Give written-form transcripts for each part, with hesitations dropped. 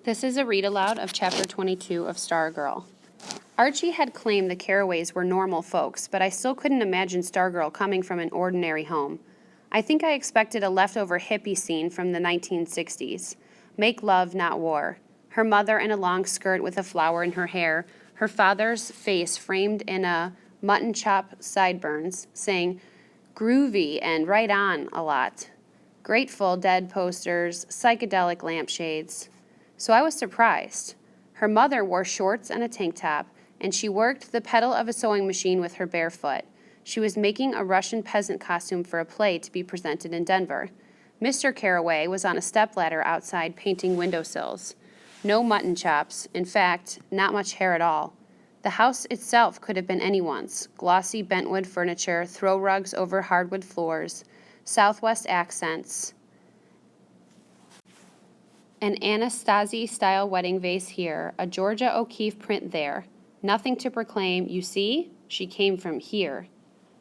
This is a read aloud of Chapter 22 of Stargirl. Archie had claimed the Carraways were normal folks, but I still couldn't imagine Stargirl coming from an ordinary home. I think I expected a leftover hippie scene from the 1960s. Make love, not war. Her mother in a long skirt with a flower in her hair, her father's face framed in a mutton chop sideburns, saying groovy and right on a lot. Grateful Dead posters, psychedelic lampshades. So I was surprised. Her mother wore shorts and a tank top, and she worked the pedal of a sewing machine with her bare foot. She was making a Russian peasant costume for a play to be presented in Denver. Mr. Carraway was on a stepladder outside painting windowsills. No mutton chops, in fact, not much hair at all. The house itself could have been anyone's. Glossy bentwood furniture, throw rugs over hardwood floors, Southwest accents, an Anastasia-style wedding vase here, a Georgia O'Keeffe print there. Nothing to proclaim, you see, she came from here.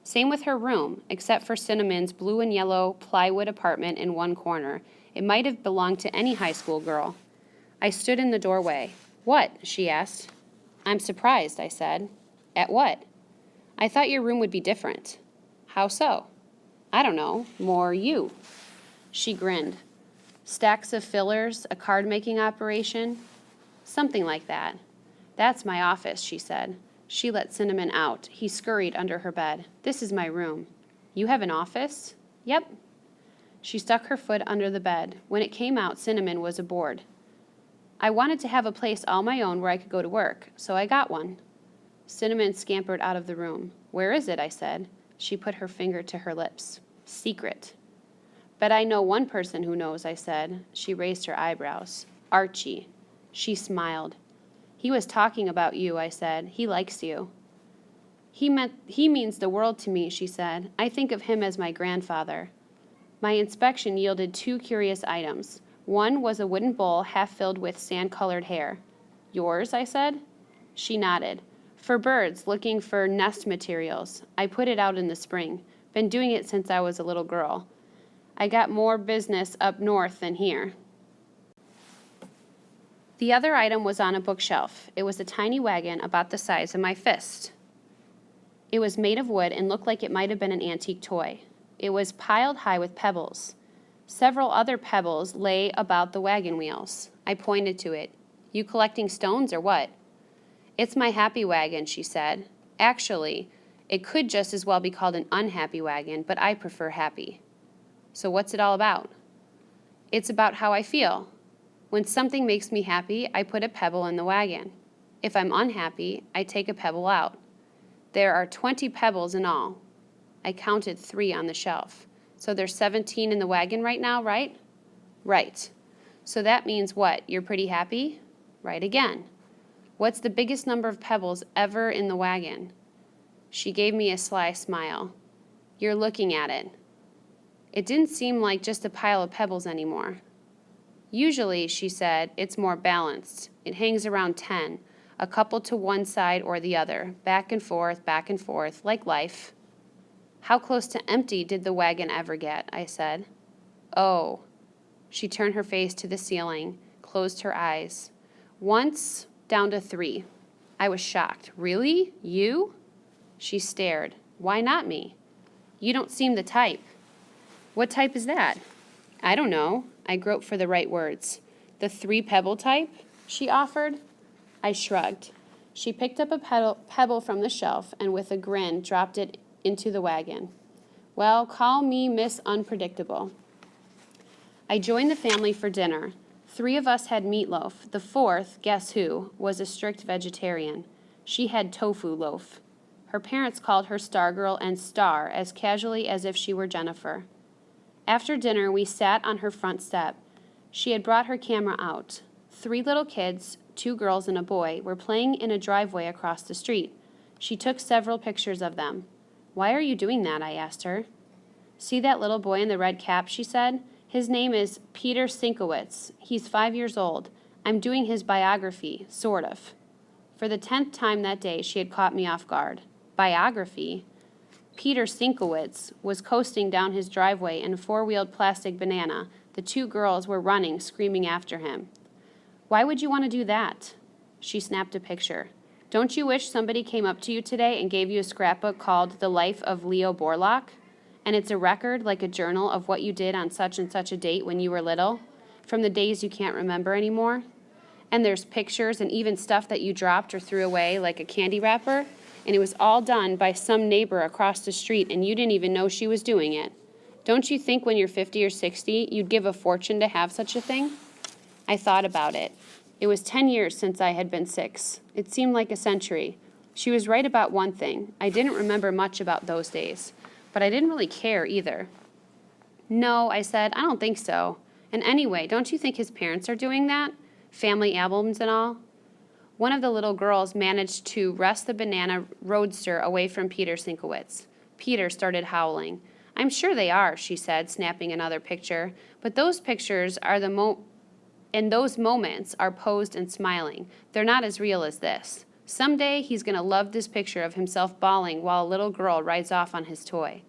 Same with her room, except for Cinnamon's blue and yellow plywood apartment in one corner. It might have belonged to any high school girl. I stood in the doorway. What? She asked. I'm surprised, I said. At what? I thought your room would be different. How so? I don't know, more you. She grinned. Stacks of fillers, a card-making operation? Something like that. That's my office, she said. She let Cinnamon out. He scurried under her bed. This is my room. You have an office? Yep. She stuck her foot under the bed. When it came out, Cinnamon was aboard. I wanted to have a place all my own where I could go to work, so I got one. Cinnamon scampered out of the room. Where is it? I said. She put her finger to her lips. Secret. Bet I know one person who knows, I said. She raised her eyebrows. Archie. She smiled. He was talking about you, I said. He likes you. He means the world to me, she said. I think of him as my grandfather. My inspection yielded two curious items. One was a wooden bowl half filled with sand-colored hair. Yours, I said. She nodded. For birds looking for nest materials. I put it out in the spring. Been doing it since I was a little girl. I got more business up north than here. The other item was on a bookshelf. It was a tiny wagon about the size of my fist. It was made of wood and looked like it might have been an antique toy. It was piled high with pebbles. Several other pebbles lay about the wagon wheels. I pointed to it. You collecting stones or what? It's my happy wagon, she said. Actually, it could just as well be called an unhappy wagon, but I prefer happy. So what's it all about? It's about how I feel. When something makes me happy, I put a pebble in the wagon. If I'm unhappy, I take a pebble out. There are 20 pebbles in all. I counted 3 on the shelf. So there's 17 in the wagon right now, right? Right. So that means what? You're pretty happy? Right again. What's the biggest number of pebbles ever in the wagon? She gave me a sly smile. You're looking at it. It didn't seem like just a pile of pebbles anymore. Usually, she said, it's more balanced. It hangs around 10, a couple to one side or the other, back and forth, like life. How close to empty did the wagon ever get? I said. Oh. She turned her face to the ceiling, closed her eyes. Once, down to 3. I was shocked. Really? You? She stared. Why not me? You don't seem the type. What type is that? I don't know. I groped for the right words. The 3-pebble type? She offered. I shrugged. She picked up a pebble from the shelf and with a grin dropped it into the wagon. Well, call me Miss Unpredictable. I joined the family for dinner. 3 of us had meatloaf. The 4th, guess who, was a strict vegetarian. She had tofu loaf. Her parents called her Stargirl and Star as casually as if she were Jennifer. After dinner, we sat on her front step. She had brought her camera out. 3 little kids, 2 girls and a boy, were playing in a driveway across the street. She took several pictures of them. Why are you doing that? I asked her. See that little boy in the red cap, she said. His name is Peter Sinkowitz. He's 5 years old. I'm doing his biography, sort of. For the 10th time that day, she had caught me off guard. Biography? Peter Sinkowitz was coasting down his driveway in a 4-wheeled plastic banana. The 2 girls were running, screaming after him. Why would you want to do that? She snapped a picture. Don't you wish somebody came up to you today and gave you a scrapbook called The Life of Leo Borlaug? And it's a record, like a journal, of what you did on such and such a date when you were little, from the days you can't remember anymore. And there's pictures and even stuff that you dropped or threw away, like a candy wrapper, and it was all done by some neighbor across the street, and you didn't even know she was doing it. Don't you think when you're 50 or 60, you'd give a fortune to have such a thing? I thought about it. It was 10 years since I had been 6. It seemed like a century. She was right about one thing. I didn't remember much about those days, but I didn't really care either. No, I said, I don't think so. And anyway, don't you think his parents are doing that? Family albums and all? One of the little girls managed to wrest the banana roadster away from Peter Sinkowitz. Peter started howling. I'm sure they are, she said, snapping another picture. But those pictures are and those moments are posed and smiling. They're not as real as this. Someday he's going to love this picture of himself bawling while a little girl rides off on his toy.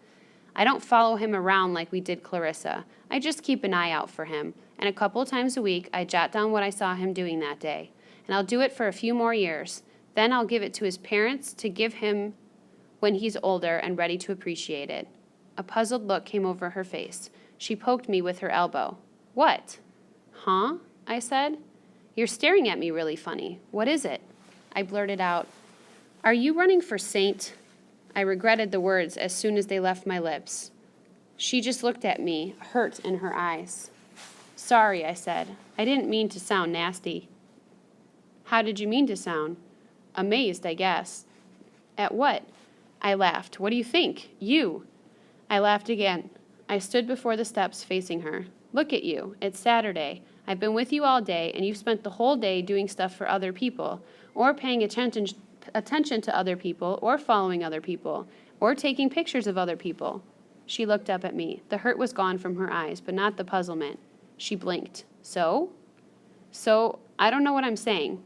I don't follow him around like we did Clarissa. I just keep an eye out for him. And a couple times a week, I jot down what I saw him doing that day. And I'll do it for a few more years. Then I'll give it to his parents to give him when he's older and ready to appreciate it. A puzzled look came over her face. She poked me with her elbow. What? Huh? I said. You're staring at me really funny. What is it? I blurted out. Are you running for saint? I regretted the words as soon as they left my lips. She just looked at me, hurt in her eyes. Sorry, I said. I didn't mean to sound nasty. How did you mean to sound? Amazed, I guess. At what? I laughed. What do you think? You. I laughed again. I stood before the steps facing her. Look at you. It's Saturday. I've been with you all day, and you've spent the whole day doing stuff for other people, or paying attention to other people, or following other people, or taking pictures of other people. She looked up at me. The hurt was gone from her eyes, but not the puzzlement. She blinked. So, I don't know what I'm saying.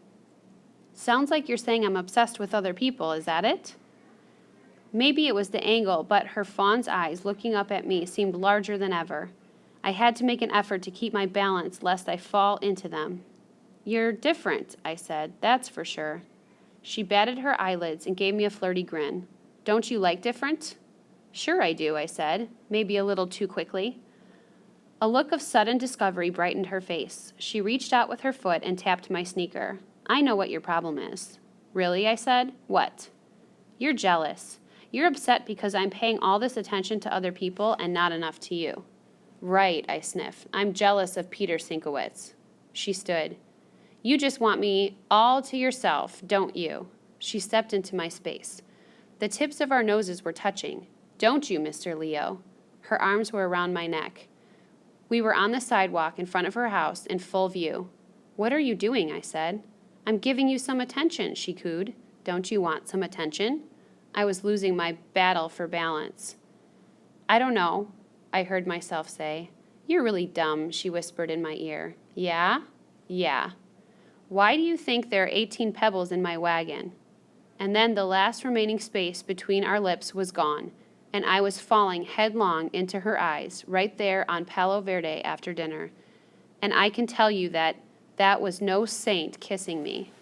Sounds like you're saying I'm obsessed with other people, is that it? Maybe it was the angle, but her fawn's eyes looking up at me seemed larger than ever. I had to make an effort to keep my balance lest I fall into them. You're different, I said, that's for sure. She batted her eyelids and gave me a flirty grin. Don't you like different? Sure I do, I said, maybe a little too quickly. A look of sudden discovery brightened her face. She reached out with her foot and tapped my sneaker. I know what your problem is. Really, I said. What? You're jealous. You're upset because I'm paying all this attention to other people and not enough to you. Right, I sniffed. I'm jealous of Peter Sinkowitz. She stood. You just want me all to yourself, don't you? She stepped into my space. The tips of our noses were touching. Don't you, Mr. Leo? Her arms were around my neck. We were on the sidewalk in front of her house in full view. What are you doing? I said. I'm giving you some attention, she cooed. Don't you want some attention? I was losing my battle for balance. I don't know, I heard myself say. You're really dumb, she whispered in my ear. Yeah? Yeah. Why do you think there are 18 pebbles in my wagon? And then the last remaining space between our lips was gone, and I was falling headlong into her eyes right there on Palo Verde after dinner. And I can tell you that was no saint kissing me.